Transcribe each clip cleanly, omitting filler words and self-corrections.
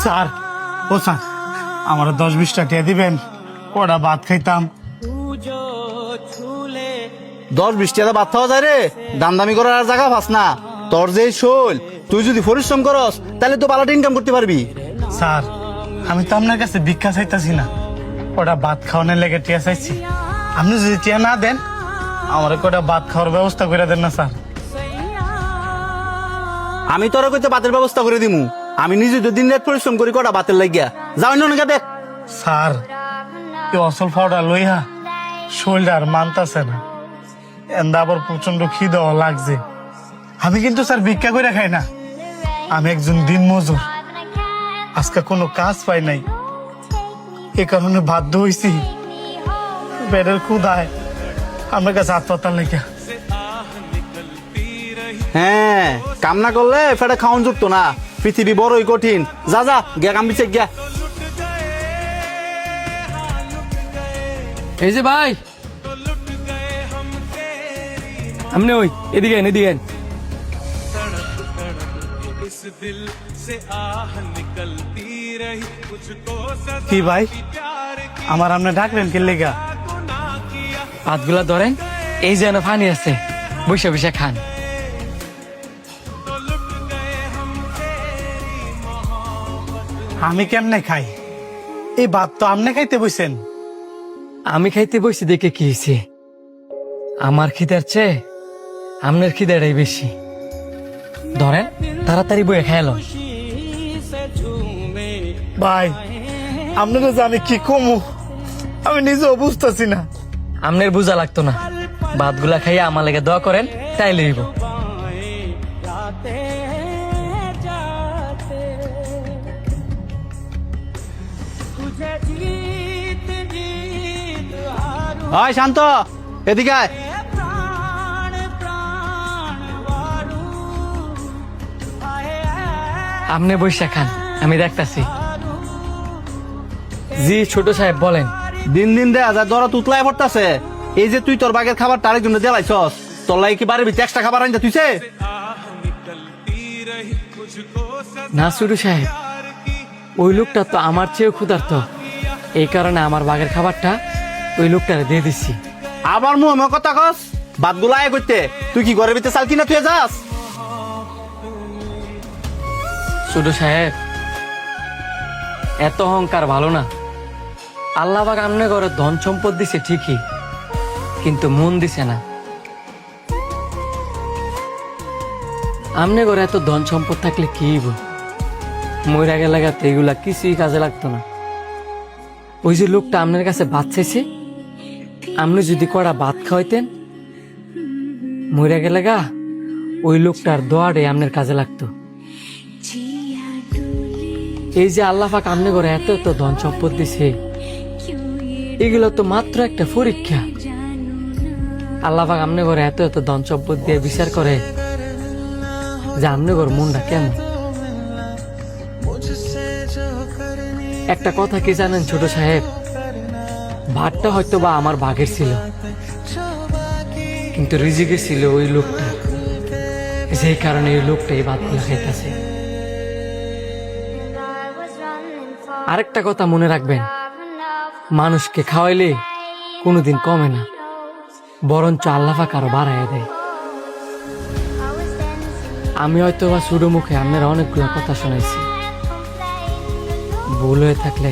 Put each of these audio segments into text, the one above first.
Sir, ও sir, আমার 10-20 টাকা দিবেন, ওরা ভাত খাইতাম। 10-20 টাকা ভাত খাওয়া যায় রে? দাম দামি করার আর জায়গা পাস না। তোর যে শৈল, তুই যদি পরিশ্রম করস তাহলে তো ভালো ইনকাম করতে পারবি। স্যার, আমি তো আপনার কাছে ভিক্ষা চাইতাছি না, ওটা ভাত খাওয়ানোর লেগে টিয়া চাইছি। আপনি যদি টিয়া না দেন, আমার কটা ভাত খাওয়ার ব্যবস্থা করে দেন না স্যার। আমি তোর কইতে ভাতের ব্যবস্থা করে দিমু। আমি নিজে তো দিন রাত পরিশ্রম করি কটা ভাতের লাগিয়া। যাও না দেখ। স্যার, এই অসল ফাওটা লইয়া শরীরটা আর মানতাছে না, এন্দা আবার প্রচন্ড খিদাও লাগছে। আমি কিন্তু স্যার ভিক্ষা করে খাই না, আমি একজন দিন মজুর। আজকে কোনো কাজ পাই নাই, এ কারণে বাধ্য হইছি পেটের ক্ষুধায় আমার কাছে হাত পাতার লেগে। হ্যাঁ, কাম না করলে ফেটে খাওয়ান জুটতো না। পৃথিবী বড়ই কঠিন। যা যা গিয়া কাম বিছে গিয়া। এই যে ভাই, আপনি ওই এদিকে এদিকে। কি ভাই, আমার আপনি ডাকলেন কি লেগা? হাতগুলা ধরেন, এই যেন পানি আছে, বসে বসে খান। আমি কেমনে খাই? এই ভাত তো আপনি খাইতে বসেন। আমি খাইতে বসে দেখে কি হয়েছে? আমার খিদার চেয়ে আপনার খিদাটাই বেশি। ধরেন, তাড়াতাড়ি বয়ে খেয়াল। ভাই, আপনারা যে আমি কি কমু আমি নিজেও বুঝতেছি না। আপনার বোঝা লাগতো না, ভাতগুলা খাইয়া আমার লেগে দোয়া করেন, তাই লইব। হয় শান্ত, এদিকে আয়। আপনি বসে খান, আমি দেখতাছি। জি ছোট সাহেব বলেন। দিন দিন দেয়া যায় দরা তুতলায় পড়তাছে। এই যে তুই তোর বাগের খাবার তার জন্য দেলাইছস, তোর লাগে কি বাড়ির ভিতরে এক্সট্রা খাবার আনতে তুইছে? না ছোট সাহেব, ওই লোকটা তো আমার চেয়েও ক্ষুধার্ত, এই কারণে আমার বাগের খাবারটা ওই লোকটারে দিয়ে দিচ্ছি। আবার মুখ কথা কস? ভাতগুলো আয় করতে তুই কি ঘরের ভিতরে চাল কিনা তুই যাস? ছোট সাহেব, এত অহংকার ভালো না। আল্লাহ পাক আমনে ঘরে ধন সম্পদ দিছে ঠিকই, কিন্তু মন দিছে না। আমনে ঘরে এত ধন সম্পদ থাকলে কি হইব? মইরা গেলে গাতে এগুলা কিছুই কাজে লাগতো না। ওই যে লোকটা আপনার কাছে ভাত চাইছে, আপনি যদি কড়া ভাত খাওয়াইতেন, মইরা গেলে গা ওই লোকটার দোয়ারে আপনার কাজে লাগতো। এই যে আল্লাহ পাক আমনে ঘরে এত এত ধন সম্পদ দিছে, এগুলো তো মাত্র একটা পরীক্ষা। আল্লাহ পাক আমনে ঘরে এত এত ধন সম্পদ দিয়ে বিচার করে যে আমনে ঘর মনটা কেমন। একটা কথা কি জানেন ছোট সাহেব, ভাতটা হয়তো বা আমার ভাগের ছিল, কিন্তু রিজিকে ছিল ওই লোকটা, যেই কারণে ওই লোকটা এই ভাতগুলো খাইতেছে। আরেকটা কথা মনে রাখবেন, মানুষকে খাওয়াইলে কোনোদিন কমে না, বরঞ্চ আল্লাহ পাক আরো বাড়াইয়া দেয়। আমি হয়তো বা ছোট মুখে আপনার অনেকগুলো কথা শোনাইছি, ভুল হয়ে থাকলে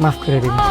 মাফ করে দিবেন।